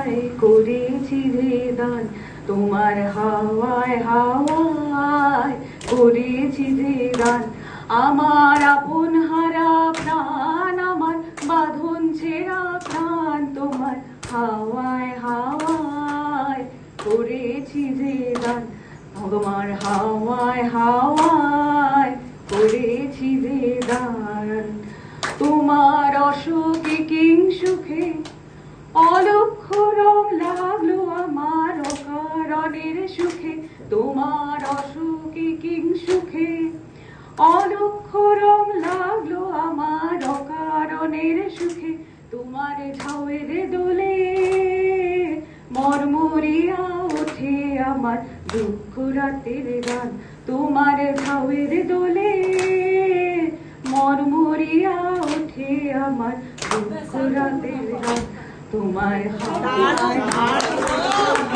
হাওয়ায় করেছি যে দান, তোমার হাওয়ায় হাওয়ায় করেছি যে দান। আমার আপন হারা প্রাণ, আমার বাঁধন ছেঁড়া প্রাণ, তোমার হাওয়ায় হাওয়ায় করেছি যে দান, তোমার হাওয়ায় হাওয়ায় করেছি যে দান। তোমার অসুখে কিং সুখে অলক্ষ রং লাগলো আমার অকারণের সুখে, তোমার অসুখে কিং সুখে অলক্ষ রং লাগলো আমার অকারণের সুখে। তোমার ঢাউয়ের দোলে মরমরিয়া ওঠে আমার দুঃখ রাতের গান, তোমার ঢাউয়ের দোলে মরমরিয়া ওঠে আমার দুঃখ রাতের গান। তোমার হাওয়ায়